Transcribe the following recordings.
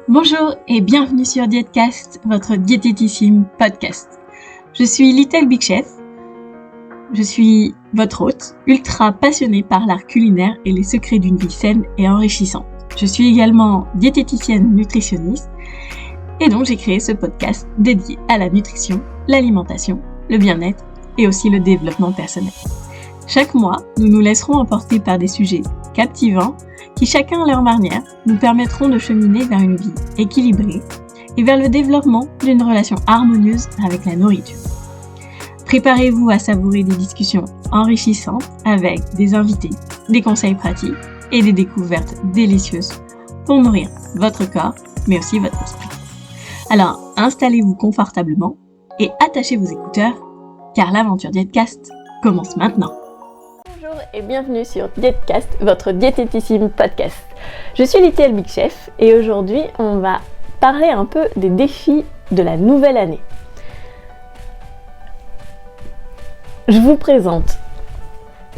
Bonjour et bienvenue sur Diètecast, votre diététissime podcast. Je suis Little Big Chef. Je suis votre hôte, ultra passionnée par l'art culinaire et les secrets d'une vie saine et enrichissante. Je suis également diététicienne nutritionniste et donc j'ai créé ce podcast dédié à la nutrition, l'alimentation, le bien-être et aussi le développement personnel. Chaque mois, nous nous laisserons emporter par des sujets captivants qui, chacun à leur manière, nous permettront de cheminer vers une vie équilibrée et vers le développement d'une relation harmonieuse avec la nourriture. Préparez-vous à savourer des discussions enrichissantes avec des invités, des conseils pratiques et des découvertes délicieuses pour nourrir votre corps, mais aussi votre esprit. Alors, installez-vous confortablement et attachez vos écouteurs, car l'aventure Diètecast commence maintenant. Bonjour et bienvenue sur Diètecast, votre diététissime podcast. Je suis Little Big Chef et aujourd'hui on va parler un peu des défis de la nouvelle année. Je vous présente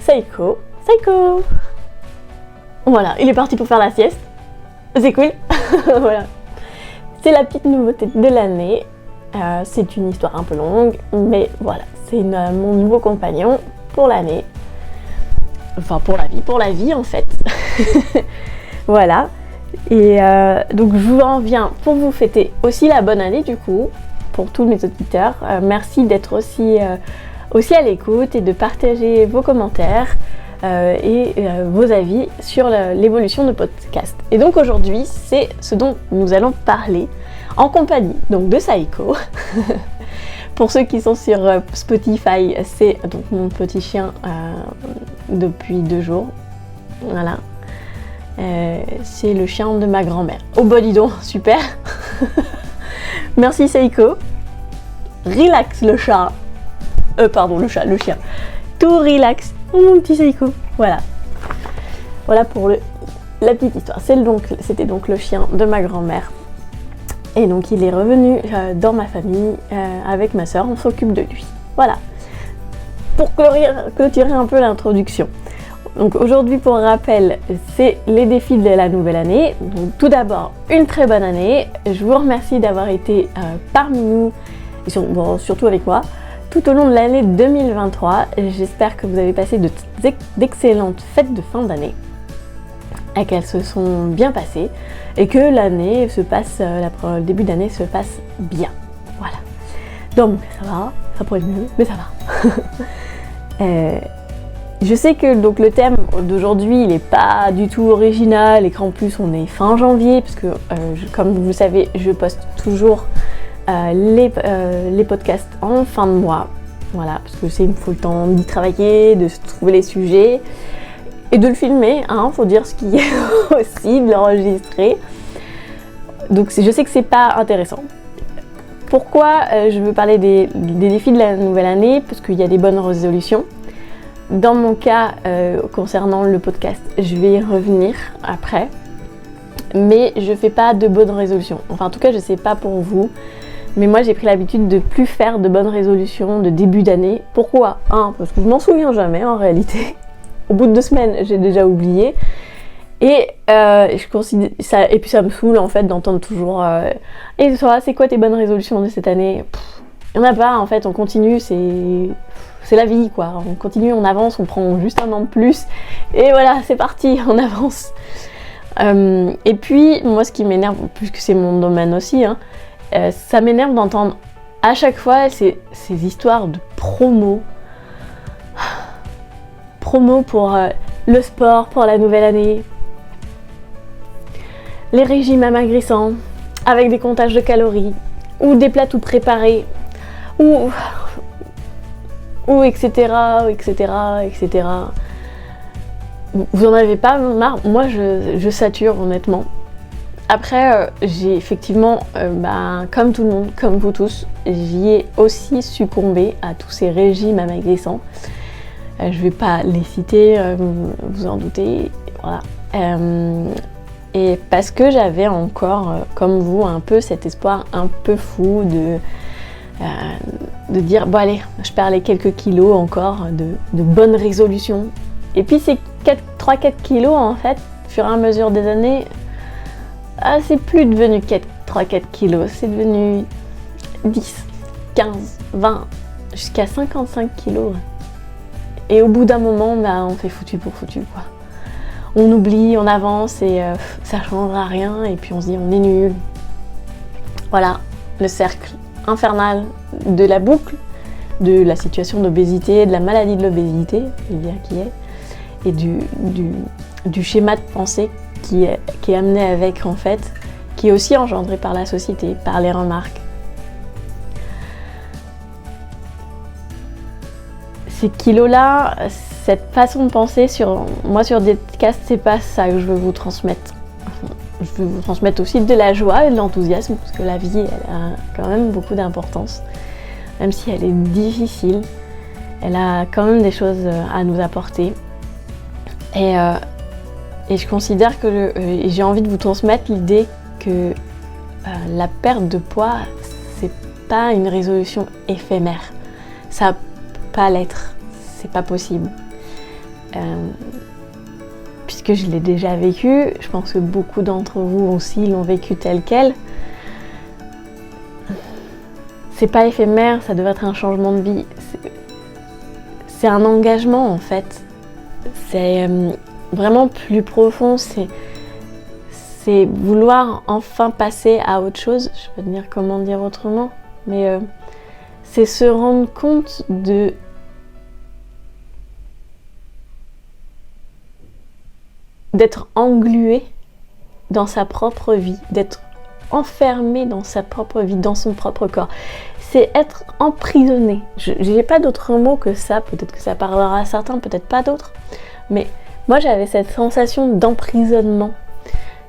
Saïko. Voilà, il est parti pour faire la sieste. C'est cool. Voilà. C'est la petite nouveauté de l'année. C'est une histoire un peu longue, mais voilà, c'est mon nouveau compagnon pour l'année. Enfin, pour la vie en fait. Voilà. Et donc, je vous en viens pour vous fêter aussi la bonne année du coup, pour tous mes auditeurs. Merci d'être aussi à l'écoute et de partager vos commentaires et vos avis sur l'évolution de podcast. Et donc aujourd'hui, c'est ce dont nous allons parler en compagnie donc de Saïko. Pour ceux qui sont sur Spotify, c'est donc mon petit chien depuis 2 jours. Voilà. C'est le chien de ma grand-mère. Oh bah dis donc, super. Merci Saïko. Relax le chat. Le chien. Tout relax. Oh, mon petit Saïko. Voilà. Voilà pour la petite histoire. C'était donc le chien de ma grand-mère. Et donc il est revenu dans ma famille avec ma soeur, on s'occupe de lui. Voilà. Pour clôturer un peu l'introduction. Donc aujourd'hui, pour rappel, c'est les défis de la nouvelle année. Donc tout d'abord, une très bonne année. Je vous remercie d'avoir été parmi nous, et surtout avec moi, tout au long de l'année 2023. J'espère que vous avez passé d'excellentes fêtes de fin d'année et qu'elles se sont bien passées et que l'année le début d'année se passe bien. Voilà. Donc ça va, ça pourrait être mieux, mais ça va. Je sais que donc le thème d'aujourd'hui il n'est pas du tout original et qu'en plus on est fin janvier parce que comme vous le savez, je poste toujours les podcasts en fin de mois. Voilà, parce que il me faut le temps d'y travailler, de trouver les sujets. Et de le filmer, faut dire ce qui est aussi, de l'enregistrer. Donc je sais que c'est pas intéressant. Pourquoi je veux parler des défis de la nouvelle année? Parce qu'il y a des bonnes résolutions. Dans mon cas, concernant le podcast, je vais y revenir après. Mais je fais pas de bonnes résolutions. Enfin en tout cas je sais pas pour vous. Mais moi j'ai pris l'habitude de plus faire de bonnes résolutions de début d'année. Pourquoi? Parce que je m'en souviens jamais en réalité. Au bout de 2 semaines, j'ai déjà oublié. Et je considère ça, et puis ça me saoule en fait d'entendre toujours et toi, c'est quoi tes bonnes résolutions de cette année? Il n'y en a pas en fait, on continue, c'est la vie quoi. On continue, on avance, on prend juste un an de plus. Et voilà, c'est parti, on avance. Et puis, moi ce qui m'énerve, puisque c'est mon domaine aussi, ça m'énerve d'entendre à chaque fois ces histoires de promo pour le sport, pour la nouvelle année, les régimes amaigrissants avec des comptages de calories ou des plats tout préparés ou etc. Vous en avez pas marre? Moi je sature honnêtement. Après j'ai effectivement comme tout le monde, comme vous tous, j'y ai aussi succombé à tous ces régimes amaigrissants. Je vais pas les citer, vous en doutez, voilà. Et parce que j'avais encore, comme vous, un peu cet espoir un peu fou de dire, bon allez, je perds les quelques kilos encore, de bonnes résolutions. Et puis ces 3-4 kilos, en fait, au fur et à mesure des années, c'est plus devenu 3-4 kilos, c'est devenu 10, 15, 20, jusqu'à 55 kilos. Et au bout d'un moment, on fait foutu pour foutu, quoi. On oublie, on avance et ça changera rien et puis on se dit on est nul. Voilà, le cercle infernal de la boucle, de la situation d'obésité, de la maladie de l'obésité, je veux dire qui est, et du schéma de pensée qui est amené avec en fait, qui est aussi engendré par la société, par les remarques. Ces kilos-là, cette façon de penser sur Diètecast, c'est pas ça que je veux vous transmettre. Je veux vous transmettre aussi de la joie et de l'enthousiasme, parce que la vie, elle a quand même beaucoup d'importance. Même si elle est difficile, elle a quand même des choses à nous apporter. Et je considère que j'ai envie de vous transmettre l'idée que la perte de poids, c'est pas une résolution éphémère. Ça peut pas l'être, c'est pas possible. Puisque je l'ai déjà vécu, je pense que beaucoup d'entre vous aussi l'ont vécu tel quel. C'est pas éphémère, ça devrait être un changement de vie. C'est un engagement en fait. C'est vraiment plus profond, c'est vouloir enfin passer à autre chose. Je peux te dire comment dire autrement, mais c'est se rendre compte d'être englué dans sa propre vie, d'être enfermé dans sa propre vie, dans son propre corps. C'est être emprisonné. Je n'ai pas d'autre mot que ça, peut-être que ça parlera à certains, peut-être pas d'autres, mais moi j'avais cette sensation d'emprisonnement,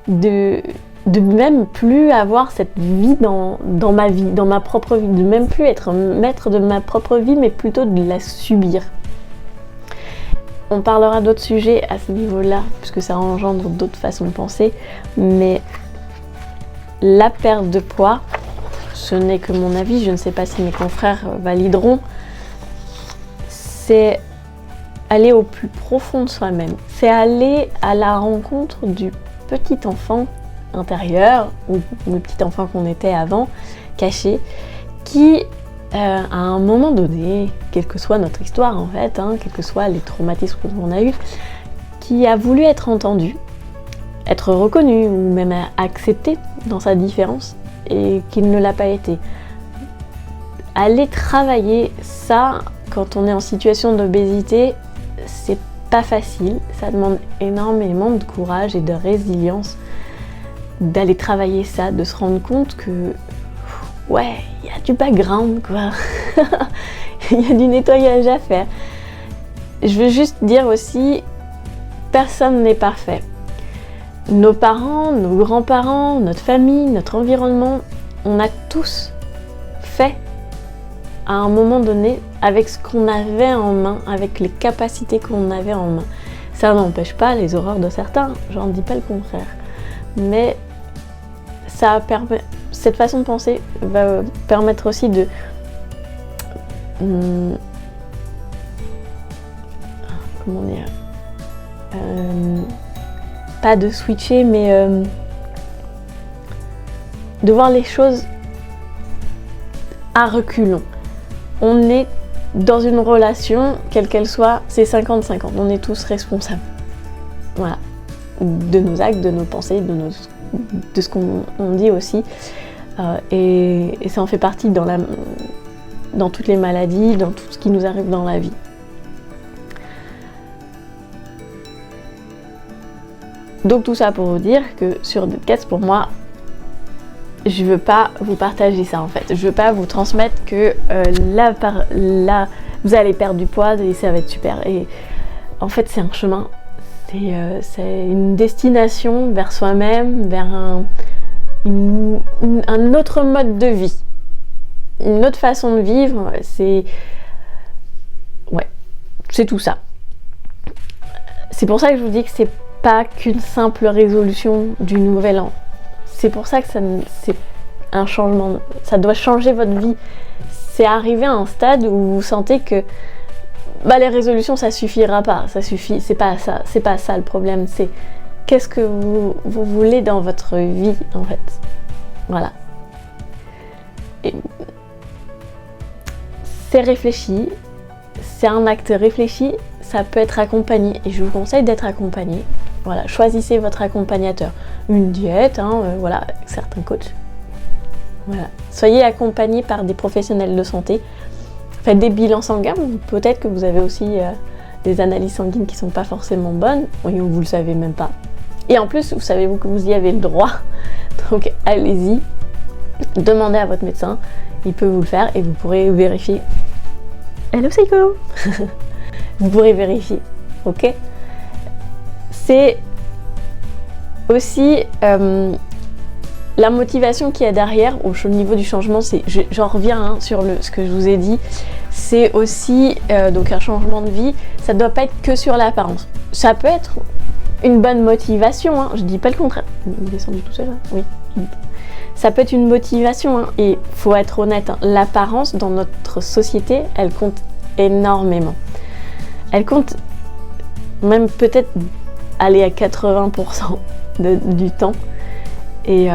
de même plus avoir cette vie dans ma vie, dans ma propre vie, de même plus être maître de ma propre vie, mais plutôt de la subir. On parlera d'autres sujets à ce niveau-là, puisque ça engendre d'autres façons de penser, mais la perte de poids, ce n'est que mon avis, je ne sais pas si mes confrères valideront, c'est aller au plus profond de soi-même, c'est aller à la rencontre du petit enfant intérieur, ou le petit enfant qu'on était avant, caché, qui à un moment donné, quelle que soit notre histoire en fait, quels que soient les traumatismes qu'on a eus, qui a voulu être entendu, être reconnu ou même accepté dans sa différence et qu'il ne l'a pas été. Aller travailler ça quand on est en situation d'obésité, c'est pas facile, ça demande énormément de courage et de résilience d'aller travailler ça, de se rendre compte que ouais, il y a du background quoi, il y a du nettoyage à faire. Je veux juste dire aussi, personne n'est parfait. Nos parents, nos grands-parents, notre famille, notre environnement, on a tous fait à un moment donné avec ce qu'on avait en main, avec les capacités qu'on avait en main. Ça n'empêche pas les horreurs de certains, j'en dis pas le contraire. Mais ça permet, cette façon de penser va permettre aussi de comment dire, pas de switcher, mais de voir les choses à reculons. On est dans une relation, quelle qu'elle soit, c'est 50-50. On est tous responsables. Voilà. De nos actes, de nos pensées, de ce qu'on dit aussi. Et ça en fait partie dans toutes les maladies, dans tout ce qui nous arrive dans la vie. Donc tout ça pour vous dire que sur Diètecast, pour moi, je veux pas vous partager ça en fait. Je veux pas vous transmettre que là, vous allez perdre du poids et ça va être super. Et en fait, c'est un chemin. C'est une destination vers soi-même, vers un autre mode de vie. Une autre façon de vivre. C'est tout ça. C'est pour ça que je vous dis que c'est pas qu'une simple résolution du nouvel an. C'est pour ça que c'est un changement. Ça doit changer votre vie. C'est arriver à un stade où vous sentez que les résolutions ça suffira pas. Ça suffit. C'est pas ça le problème. C'est qu'est-ce que vous voulez dans votre vie en fait. Voilà. Et c'est réfléchi, c'est un acte réfléchi, ça peut être accompagné et je vous conseille d'être accompagné. Voilà, choisissez votre accompagnateur. Une diète, voilà, certains coachs. Voilà. Soyez accompagné par des professionnels de santé. Faites des bilans sanguins, peut-être que vous avez aussi des analyses sanguines qui ne sont pas forcément bonnes, et vous ne le savez même pas. Et en plus, vous savez que vous y avez le droit, donc allez-y, demandez à votre médecin, il peut vous le faire et vous pourrez vérifier. Hello Psycho. Vous pourrez vérifier, ok? C'est aussi la motivation qu'il y a derrière au niveau du changement. J'en reviens sur ce que je vous ai dit. C'est aussi donc un changement de vie. Ça ne doit pas être que sur l'apparence. Ça peut être une bonne motivation. Je dis pas le contraire. Il est descendu tout seul. Oui. Ça peut être une motivation. Et faut être honnête. L'apparence dans notre société, elle compte énormément. Elle compte même peut-être aller à 80% du temps et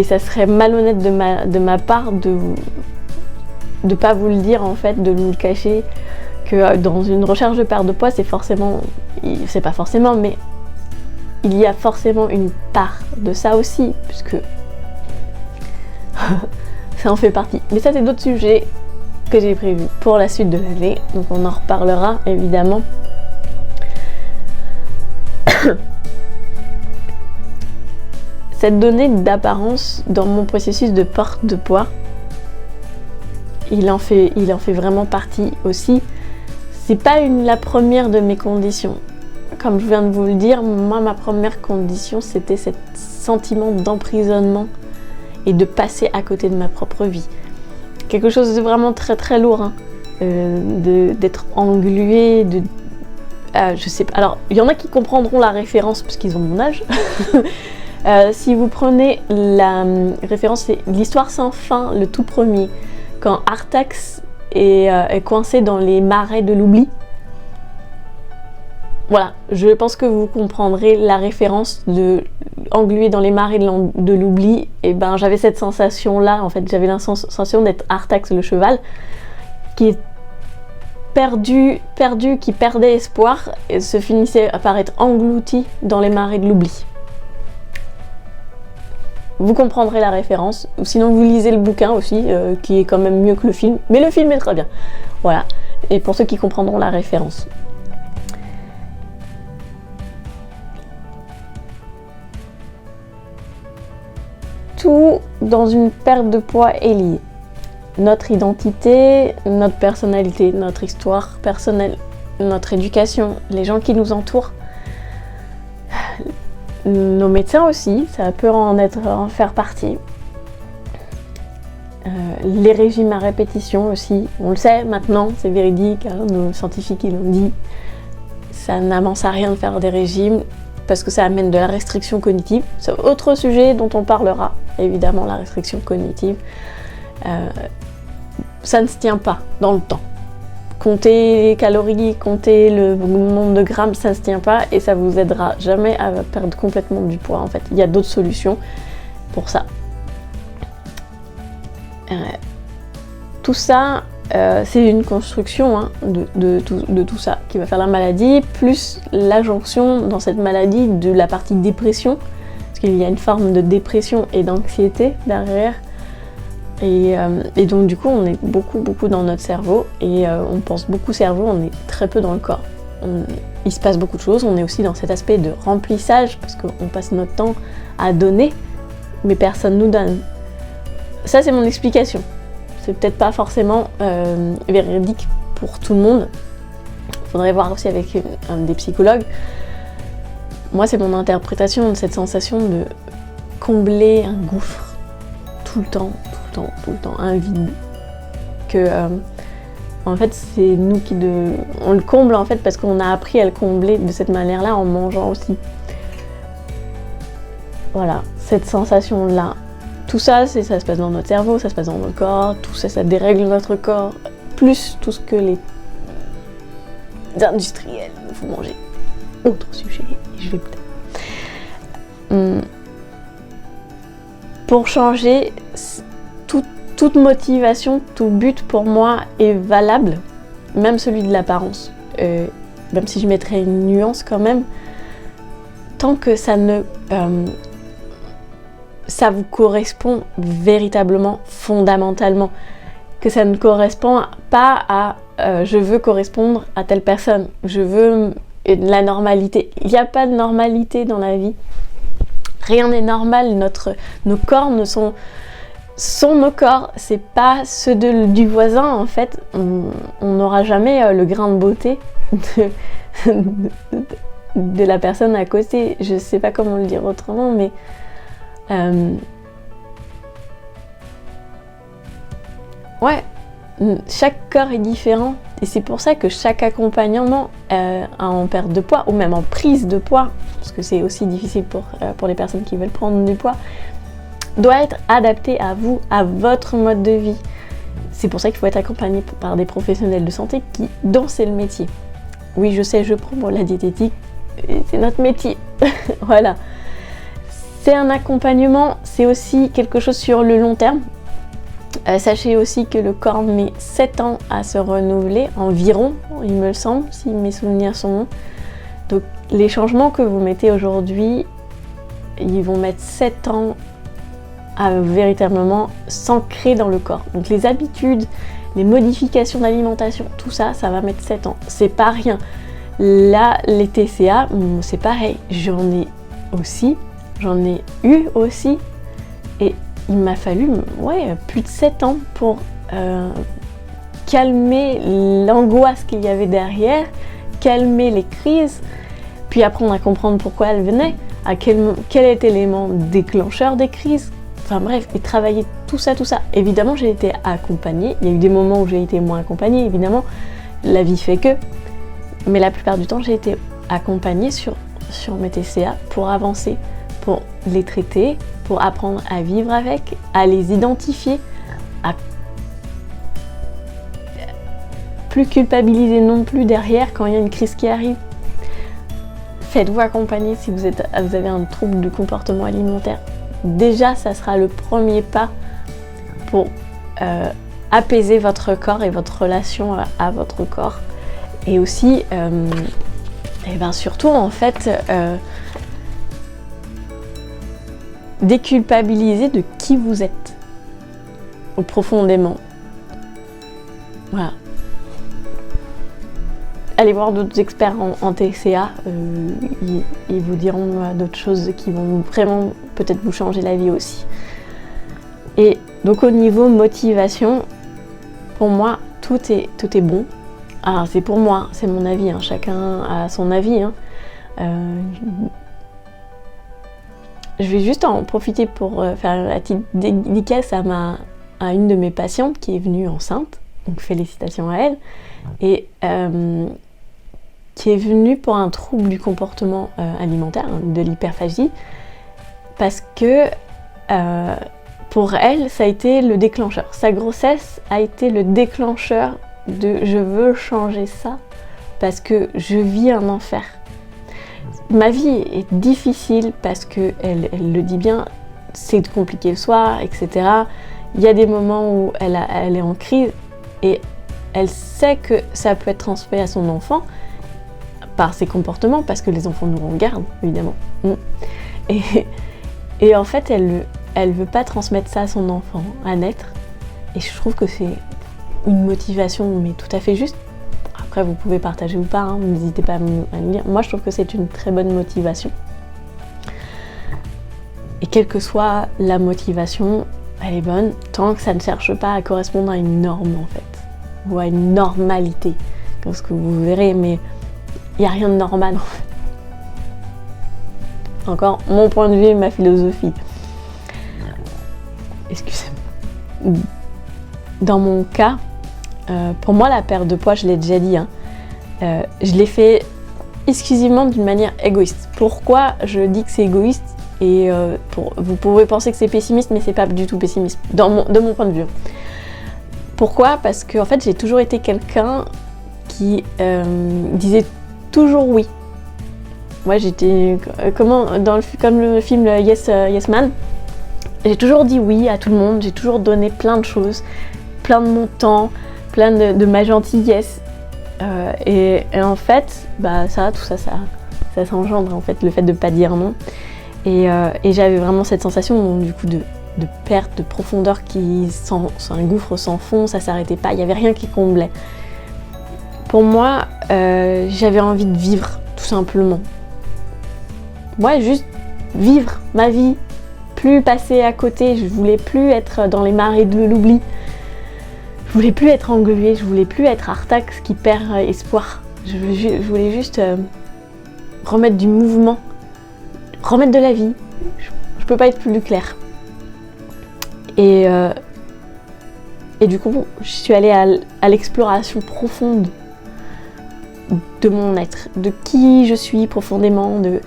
ça serait malhonnête de ma part de pas vous le dire en fait, de vous le cacher que dans une recherche de perte de poids c'est pas forcément mais il y a forcément une part de ça aussi puisque ça en fait partie, mais ça c'est d'autres sujets que j'ai prévus pour la suite de l'année, donc on en reparlera évidemment. Cette donnée d'apparence dans mon processus de perte de poids, il en fait vraiment partie aussi. C'est pas la première de mes conditions. Comme je viens de vous le dire, moi ma première condition c'était ce sentiment d'emprisonnement et de passer à côté de ma propre vie. Quelque chose de vraiment très très lourd, d'être englué, je sais pas. Alors, il y en a qui comprendront la référence parce qu'ils ont mon âge. Si vous prenez la référence, c'est l'Histoire sans fin, le tout premier, quand Artax est coincé dans les marais de l'oubli. Voilà, je pense que vous comprendrez la référence de englué dans les marais de l'oubli. Et ben, j'avais cette sensation-là, en fait, j'avais la sensation d'être Artax le cheval, qui est perdu, qui perdait espoir et se finissait par être englouti dans les marais de l'oubli. Vous comprendrez la référence, ou sinon vous lisez le bouquin aussi, qui est quand même mieux que le film, mais le film est très bien. Voilà, et pour ceux qui comprendront la référence. Tout dans une perte de poids est lié. Notre identité, notre personnalité, notre histoire personnelle, notre éducation, les gens qui nous entourent, nos médecins aussi, ça peut en faire partie. Les régimes à répétition aussi, on le sait maintenant, c'est véridique, nos scientifiques ils l'ont dit, ça n'avance à rien de faire des régimes parce que ça amène de la restriction cognitive. C'est autre sujet dont on parlera, évidemment, la restriction cognitive. Ça ne se tient pas dans le temps. Compter les calories, compter le nombre de grammes, ça ne se tient pas et ça vous aidera jamais à perdre complètement du poids en fait. Il y a d'autres solutions pour ça. Tout ça, c'est une construction de tout ça qui va faire la maladie, plus la jonction dans cette maladie de la partie dépression, parce qu'il y a une forme de dépression et d'anxiété derrière. Et donc du coup on est beaucoup dans notre cerveau et on pense beaucoup cerveau, on est très peu dans le corps. Il se passe beaucoup de choses, on est aussi dans cet aspect de remplissage parce qu'on passe notre temps à donner mais personne nous donne. Ça c'est mon explication, c'est peut-être pas forcément véridique pour tout le monde, il faudrait voir aussi avec des psychologues. Moi c'est mon interprétation de cette sensation de combler un gouffre tout le temps, un vide. Que en fait c'est nous on le comble en fait parce qu'on a appris à le combler de cette manière-là en mangeant aussi. Voilà, cette sensation-là. Tout ça, ça se passe dans notre cerveau, ça se passe dans notre corps, tout ça, ça dérègle notre corps, plus tout ce que les industriels nous font manger. Autre sujet, je vais peut-être. pour changer, toute motivation, tout but pour moi est valable, même celui de l'apparence. Même si je mettrais une nuance quand même, tant que ça vous correspond véritablement, fondamentalement, que ça ne correspond pas à je veux correspondre à telle personne, je veux la normalité. Il n'y a pas de normalité dans la vie. Rien n'est normal. Nos corps sont nos corps, c'est pas ceux du voisin en fait. On n'aura jamais le grain de beauté de la personne à côté. Je sais pas comment le dire autrement, mais ouais, chaque corps est différent et c'est pour ça que chaque accompagnement en perte de poids ou même en prise de poids, parce que c'est aussi difficile pour les personnes qui veulent prendre du poids, doit être adapté à vous, à votre mode de vie. C'est pour ça qu'il faut être accompagné par des professionnels de santé dont c'est le métier. Oui, je sais, je prends la diététique, c'est notre métier. Voilà. C'est un accompagnement, c'est aussi quelque chose sur le long terme. Sachez aussi que le corps met 7 ans à se renouveler, environ, il me semble, si mes souvenirs sont bons. Donc les changements que vous mettez aujourd'hui, ils vont mettre 7 ans à véritablement s'ancrer dans le corps. Donc les habitudes, les modifications d'alimentation, tout ça, ça va mettre 7 ans. C'est pas rien. Là, les TCA, c'est pareil. J'en ai eu aussi. Et il m'a fallu plus de 7 ans pour calmer l'angoisse qu'il y avait derrière, calmer les crises, puis apprendre à comprendre pourquoi elles venaient, quel était l'élément déclencheur des crises. Enfin bref, et travailler tout ça. Évidemment, j'ai été accompagnée. Il y a eu des moments où j'ai été moins accompagnée, évidemment. La vie fait que. Mais la plupart du temps, j'ai été accompagnée sur mes TCA pour avancer, pour les traiter, pour apprendre à vivre avec, à les identifier, à plus culpabiliser non plus derrière quand il y a une crise qui arrive. Faites-vous accompagner si vous avez un trouble du comportement alimentaire. Déjà, ça sera le premier pas pour apaiser votre corps et votre relation à votre corps. Et aussi, surtout en fait, déculpabiliser de qui vous êtes profondément. Voilà. Allez voir d'autres experts en TCA, ils vous diront d'autres choses qui vont vraiment peut-être vous changer la vie aussi. Et donc au niveau motivation, pour moi, tout est bon. Alors c'est pour moi, c'est mon avis, chacun a son avis. Je vais juste en profiter pour faire la petite dédicace à une de mes patientes qui est venue enceinte, donc félicitations à elle, et qui est venue pour un trouble du comportement alimentaire, de l'hyperphagie, parce que pour elle, ça a été le déclencheur. Sa grossesse a été le déclencheur de « je veux changer ça parce que je vis un enfer ». Ma vie est difficile parce que elle le dit bien, c'est compliqué le soir, etc. Il y a des moments où elle est en crise et elle sait que ça peut être transféré à son enfant par ses comportements, parce que les enfants nous regardent, évidemment. Et en fait, elle veut pas transmettre ça à son enfant à naître. Et je trouve que c'est une motivation, mais tout à fait juste. Après, vous pouvez partager ou pas, n'hésitez pas à me dire. Moi, je trouve que c'est une très bonne motivation. Et quelle que soit la motivation, elle est bonne, tant que ça ne cherche pas à correspondre à une norme, en fait. Ou à une normalité. Comme ce que vous verrez, mais il n'y a rien de normal, en fait. Encore mon point de vue et ma philosophie. Excusez-moi. Dans mon cas, pour moi, la perte de poids, je l'ai déjà dit, je l'ai fait exclusivement d'une manière égoïste. Pourquoi je dis que c'est égoïste ? Et vous pouvez penser que c'est pessimiste, mais c'est pas du tout pessimiste, de mon point de vue. Pourquoi ? Parce que en fait, j'ai toujours été quelqu'un qui disait toujours oui. Moi, j'étais comme le film Yes Man. J'ai toujours dit oui à tout le monde, j'ai toujours donné plein de choses, plein de mon temps, plein de ma gentillesse. Et en fait, tout ça s'engendre en fait, le fait de pas dire non. Et j'avais vraiment cette sensation du coup de perte, de profondeur c'est un gouffre sans fond, ça s'arrêtait pas, il n'y avait rien qui comblait. Pour moi, j'avais envie de vivre, tout simplement. Ouais, juste vivre ma vie, plus passer à côté, je voulais plus être dans les marées de l'oubli. Je voulais plus être engluée, je voulais plus être Artax qui perd espoir. Je voulais juste remettre du mouvement, remettre de la vie. Je peux pas être plus claire. Et du coup, je suis allée à l'exploration profonde de mon être, de qui je suis profondément, de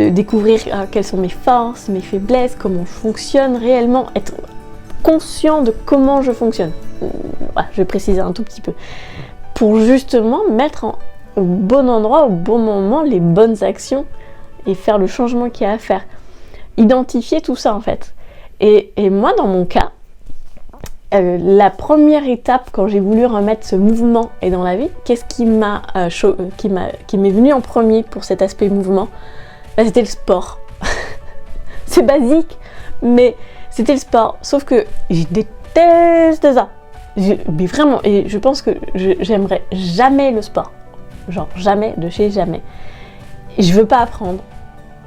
découvrir quelles sont mes forces, mes faiblesses, comment je fonctionne réellement, être conscient de comment je fonctionne. Voilà, je vais préciser un tout petit peu. Pour justement mettre au bon endroit, au bon moment, les bonnes actions et faire le changement qu'il y a à faire. Identifier tout ça en fait. Et moi, dans mon cas, la première étape quand j'ai voulu remettre ce mouvement et dans la vie, qu'est-ce qui m'est venu en premier pour cet aspect mouvement ? C'était le sport. C'est basique, mais c'était le sport. Sauf que je déteste ça. Mais vraiment, et je pense que j'aimerais jamais le sport. Genre jamais, de chez jamais. Et je veux pas apprendre.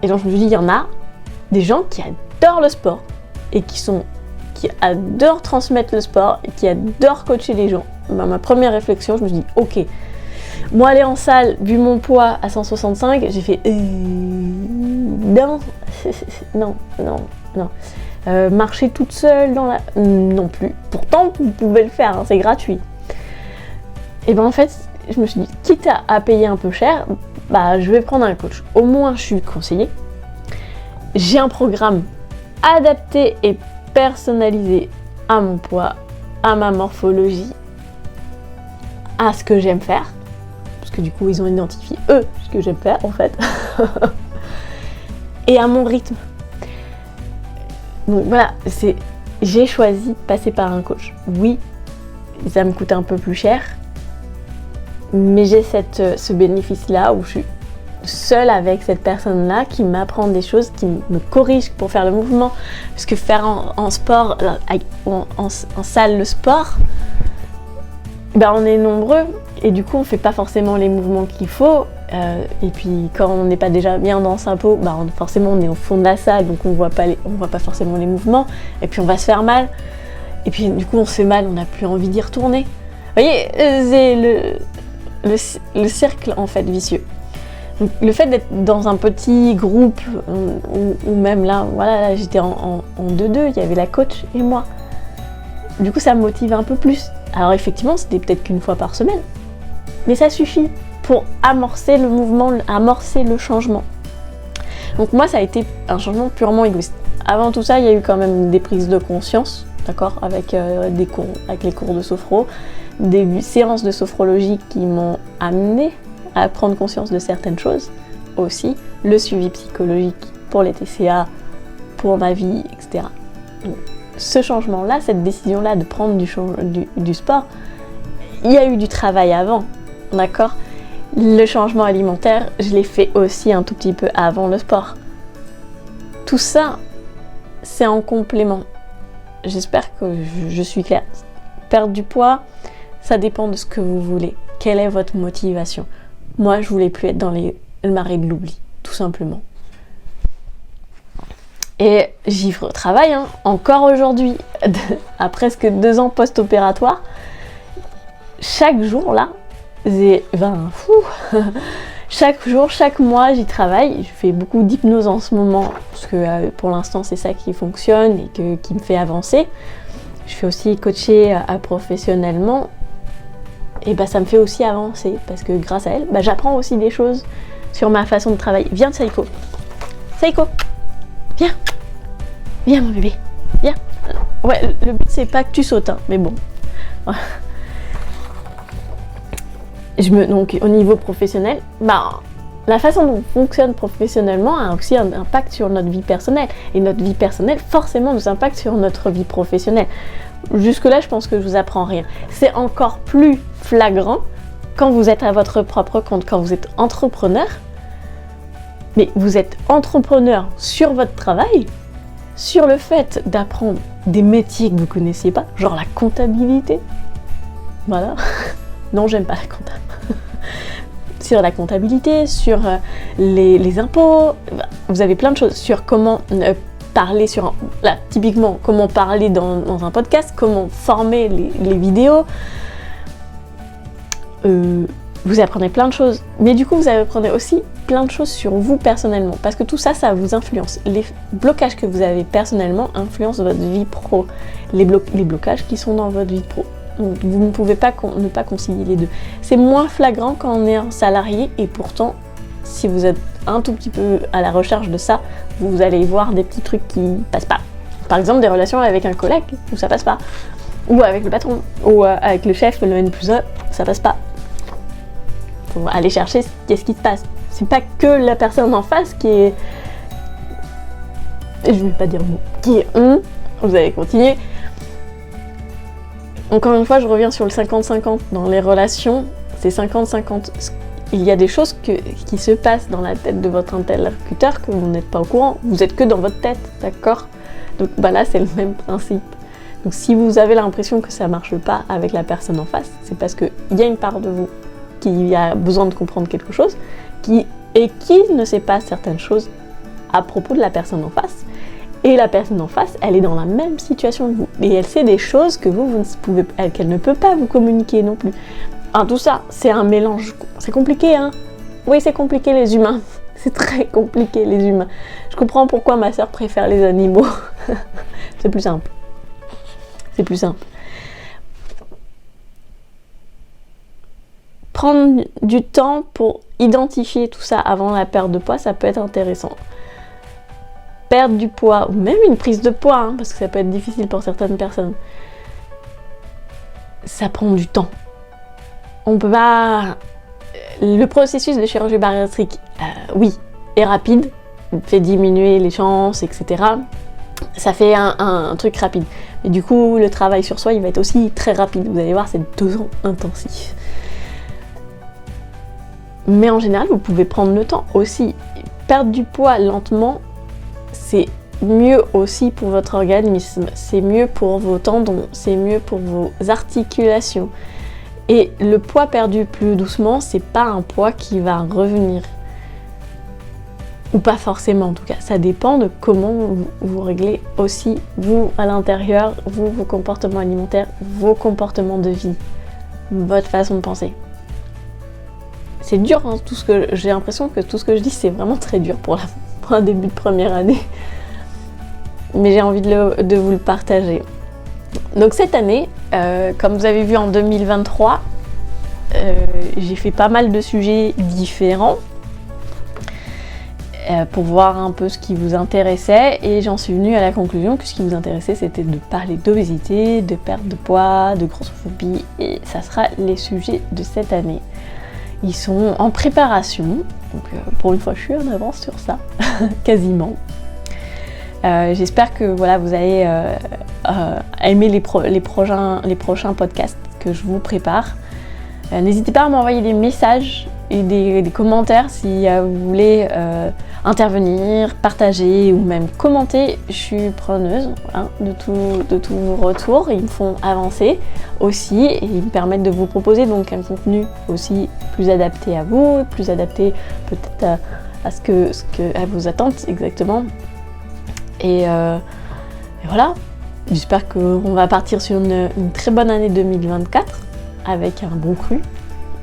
Et donc je me suis dit, il y en a des gens qui adorent le sport et qui adorent transmettre le sport et qui adorent coacher les gens. Ma première réflexion, je me suis dit, ok, moi aller en salle, vu mon poids à 165, j'ai fait non. Marcher toute seule dans la... non plus. Pourtant, vous pouvez le faire, hein, c'est gratuit. Et ben en fait, je me suis dit, quitte à payer un peu cher, je vais prendre un coach. Au moins, je suis conseillée. J'ai un programme adapté et personnalisé à mon poids, à ma morphologie, à ce que j'aime faire. Parce que du coup, ils ont identifié, ce que j'aime faire, en fait. Et à mon rythme. Donc voilà, j'ai choisi de passer par un coach. Oui, ça me coûte un peu plus cher, mais j'ai ce bénéfice-là où je suis seule avec cette personne-là qui m'apprend des choses, qui me corrige pour faire le mouvement. Parce que faire en sport, en salle le sport, on est nombreux et du coup on fait pas forcément les mouvements qu'il faut. Et puis quand on n'est pas déjà bien dans sa peau, forcément on est au fond de la salle, donc on voit pas forcément les mouvements, et puis on va se faire mal, et puis du coup on se fait mal, on n'a plus envie d'y retourner. Vous voyez, c'est le cercle en fait vicieux. Donc, le fait d'être dans un petit groupe, ou même là, j'étais en 2-2, il y avait la coach et moi. Du coup ça me motive un peu plus. Alors effectivement c'était peut-être qu'une fois par semaine, mais ça suffit pour amorcer le mouvement, amorcer le changement. Donc moi, ça a été un changement purement égoïste. Avant tout ça, il y a eu quand même des prises de conscience, d'accord, avec les cours de sophro, des séances de sophrologie qui m'ont amené à prendre conscience de certaines choses, aussi le suivi psychologique pour les TCA, pour ma vie, etc. Donc, ce changement-là, cette décision-là de prendre du sport, il y a eu du travail avant, d'accord ? Le changement alimentaire, je l'ai fait aussi un tout petit peu avant le sport. Tout ça, c'est en complément. J'espère que je suis claire. Perdre du poids, ça dépend de ce que vous voulez. Quelle est votre motivation ? Moi, je voulais plus être dans le marais de l'oubli, tout simplement. Et j'y retravaille, encore aujourd'hui, à presque 2 ans post-opératoire. Chaque jour, là, chaque jour, chaque mois, j'y travaille. Je fais beaucoup d'hypnose en ce moment parce que pour l'instant, c'est ça qui fonctionne et qui me fait avancer. Je fais aussi coacher professionnellement et ça me fait aussi avancer parce que grâce à elle, j'apprends aussi des choses sur ma façon de travailler. Viens, Saïko, viens mon bébé, viens. Ouais, le but c'est pas que tu sautes, mais bon. Donc au niveau professionnel, la façon dont on fonctionne professionnellement a aussi un impact sur notre vie personnelle. Et notre vie personnelle, forcément, nous impacte sur notre vie professionnelle. Jusque-là, je pense que je vous apprends rien. C'est encore plus flagrant quand vous êtes à votre propre compte, quand vous êtes entrepreneur. Mais vous êtes entrepreneur sur votre travail, sur le fait d'apprendre des métiers que vous ne connaissiez pas, genre la comptabilité. Voilà. Non, j'aime pas la comptabilité. Sur la comptabilité, sur les impôts, vous avez plein de choses, sur comment parler là, typiquement, comment parler dans un podcast, comment former les vidéos. Vous apprenez plein de choses, mais du coup vous apprenez aussi plein de choses sur vous personnellement, parce que tout ça, ça vous influence. Les blocages que vous avez personnellement influencent votre vie pro, les blocages qui sont dans votre vie pro. Donc, vous ne pouvez pas ne pas concilier les deux. C'est moins flagrant quand on est un salarié, et pourtant, si vous êtes un tout petit peu à la recherche de ça, vous allez voir des petits trucs qui passent pas. Par exemple, des relations avec un collègue, où ça passe pas. Ou avec le patron, ou avec le chef, le N+1, ça passe pas. Faut aller chercher qu'est-ce qui se passe. C'est pas que la personne en face qui est... Je vais pas dire mot. Qui est vous allez continuer. Encore une fois, je reviens sur le 50-50 dans les relations. C'est 50-50. Il y a des choses qui se passent dans la tête de votre interlocuteur que vous n'êtes pas au courant. Vous êtes que dans votre tête, d'accord? Donc là, c'est le même principe. Donc si vous avez l'impression que ça marche pas avec la personne en face, c'est parce qu'il y a une part de vous qui a besoin de comprendre quelque chose qui ne sait pas certaines choses à propos de la personne en face. Et la personne en face, elle est dans la même situation que vous. Et elle sait des choses que qu'elle ne peut pas vous communiquer non plus. Alors, tout ça, c'est un mélange. C'est compliqué, hein? Oui, c'est compliqué, les humains. C'est très compliqué, les humains. Je comprends pourquoi ma sœur préfère les animaux. C'est plus simple. C'est plus simple. Prendre du temps pour identifier tout ça avant la perte de poids, ça peut être intéressant. Perdre du poids, ou même une prise de poids, hein, parce que ça peut être difficile pour certaines personnes, ça prend du temps. On peut pas... Le processus de chirurgie bariatrique, oui, est rapide, fait diminuer les chances, etc. Ça fait un truc rapide. Et du coup, le travail sur soi, il va être aussi très rapide. Vous allez voir, c'est 2 ans intensifs. Mais en général, vous pouvez prendre le temps aussi. Perdre du poids lentement, c'est mieux aussi pour votre organisme, c'est mieux pour vos tendons, c'est mieux pour vos articulations. Et le poids perdu plus doucement, c'est pas un poids qui va revenir. Ou pas forcément en tout cas, ça dépend de comment vous réglez aussi, vous à l'intérieur, vos comportements alimentaires, vos comportements de vie, votre façon de penser. C'est dur, hein, j'ai l'impression que tout ce que je dis, c'est vraiment très dur pour un début de première année. Mais j'ai envie de vous le partager. Donc cette année, comme vous avez vu en 2023, j'ai fait pas mal de sujets différents pour voir un peu ce qui vous intéressait, et j'en suis venue à la conclusion que ce qui vous intéressait, c'était de parler d'obésité, de perte de poids, de grossophobie, et ça sera les sujets de cette année. Ils sont en préparation, donc pour une fois je suis en avance sur ça, quasiment. J'espère que voilà, vous allez aimer les prochains podcasts que je vous prépare. N'hésitez pas à m'envoyer des messages et des commentaires si vous voulez intervenir, partager ou même commenter. Je suis preneuse de tous vos retours. Ils me font avancer aussi et ils me permettent de vous proposer donc un contenu aussi plus adapté à vous, plus adapté peut-être à vos attentes exactement. Et voilà, j'espère qu'on va partir sur une très bonne année 2024 avec un bon cru.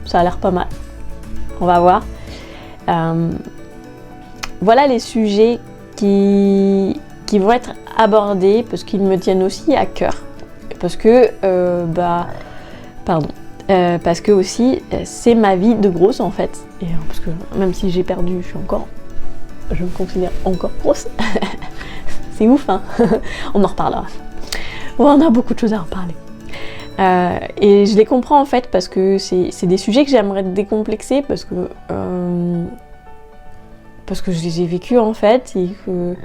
Ça a l'air pas mal. On va voir. Voilà les sujets qui vont être abordés parce qu'ils me tiennent aussi à cœur. Parce que, parce que aussi, c'est ma vie de grosse en fait. Et parce que même si j'ai perdu, je me considère encore grosse. C'est ouf, hein. On en reparlera. On a beaucoup de choses à en parler. Et je les comprends en fait parce que c'est des sujets que j'aimerais décomplexer parce que parce que je les ai vécues en fait, et que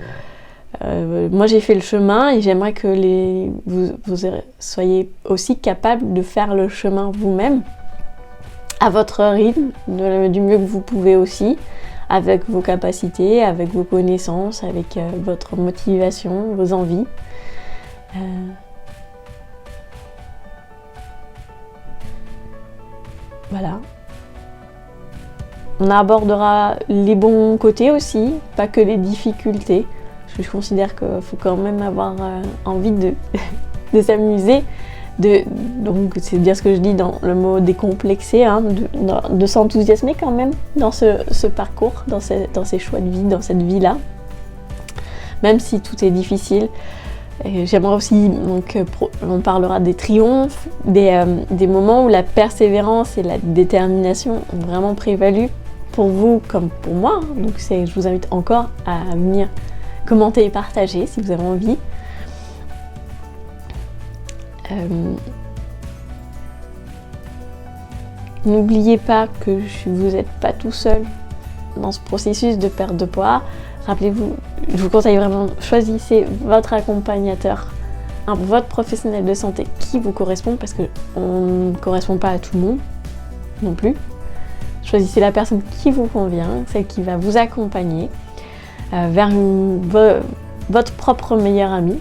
moi j'ai fait le chemin, et j'aimerais que vous soyez aussi capables de faire le chemin vous-même, à votre rythme, du mieux que vous pouvez aussi, avec vos capacités, avec vos connaissances, avec votre motivation, vos envies. Voilà. On abordera les bons côtés aussi, pas que les difficultés. Parce que je considère qu'il faut quand même avoir envie de s'amuser. Donc c'est bien ce que je dis dans le mot décomplexé, hein, de s'enthousiasmer quand même dans ce parcours, dans ces choix de vie, dans cette vie-là. Même si tout est difficile. Et j'aimerais aussi, donc, on parlera des triomphes, des moments où la persévérance et la détermination ont vraiment prévalu pour vous comme pour moi. Donc je vous invite encore à venir commenter et partager si vous avez envie. N'oubliez pas que vous n'êtes pas tout seul dans ce processus de perte de poids. Rappelez-vous, je vous conseille vraiment, choisissez votre accompagnateur, votre professionnel de santé qui vous correspond, parce qu'on ne correspond pas à tout le monde non plus. Choisissez la personne qui vous convient, celle qui va vous accompagner vers votre propre meilleur ami.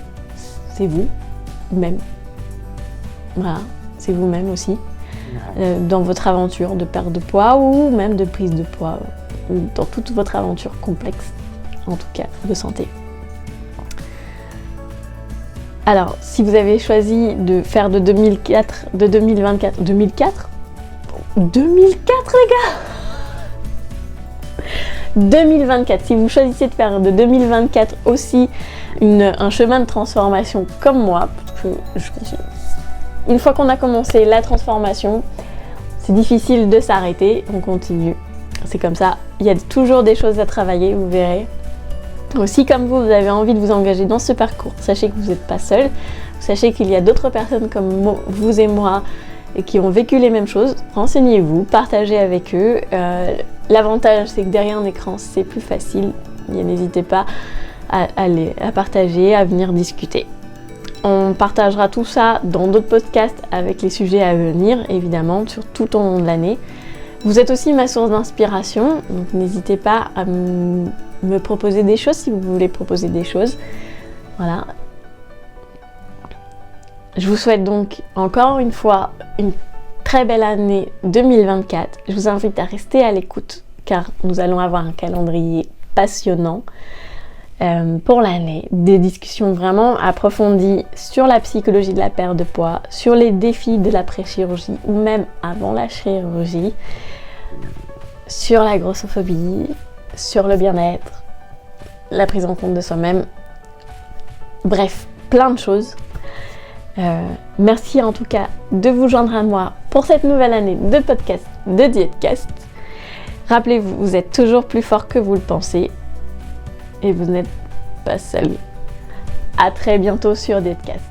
C'est vous-même. Voilà, c'est vous-même aussi. Dans votre aventure de perte de poids ou même de prise de poids, dans toute votre aventure complexe, en tout cas de santé. Alors, si vous avez choisi de faire de 2024, 2004, les gars 2024, si vous choisissez de faire de 2024 aussi un chemin de transformation comme moi, parce que je continue. Une fois qu'on a commencé la transformation, c'est difficile de s'arrêter, on continue. C'est comme ça, il y a toujours des choses à travailler, vous verrez. Aussi, comme vous avez envie de vous engager dans ce parcours, sachez que vous n'êtes pas seul, sachez qu'il y a d'autres personnes comme vous et moi et qui ont vécu les mêmes choses. Renseignez-vous, partagez avec eux. L'avantage, c'est que derrière un écran, c'est plus facile. N'hésitez pas à partager, à venir discuter. On partagera tout ça dans d'autres podcasts avec les sujets à venir, évidemment, sur tout au long de l'année. Vous êtes aussi ma source d'inspiration, donc n'hésitez pas à me proposer des choses si vous voulez proposer des choses. Voilà. Je vous souhaite donc encore une fois une très belle année 2024. Je vous invite à rester à l'écoute car nous allons avoir un calendrier passionnant pour l'année. Des discussions vraiment approfondies sur la psychologie de la perte de poids, sur les défis de l'après-chirurgie ou même avant la chirurgie, sur la grossophobie, sur le bien-être, la prise en compte de soi-même. Bref, plein de choses. Merci en tout cas de vous joindre à moi pour cette nouvelle année de podcast de Diètecast. Rappelez-vous, vous êtes toujours plus fort que vous le pensez et vous n'êtes pas seul. À très bientôt sur Diètecast.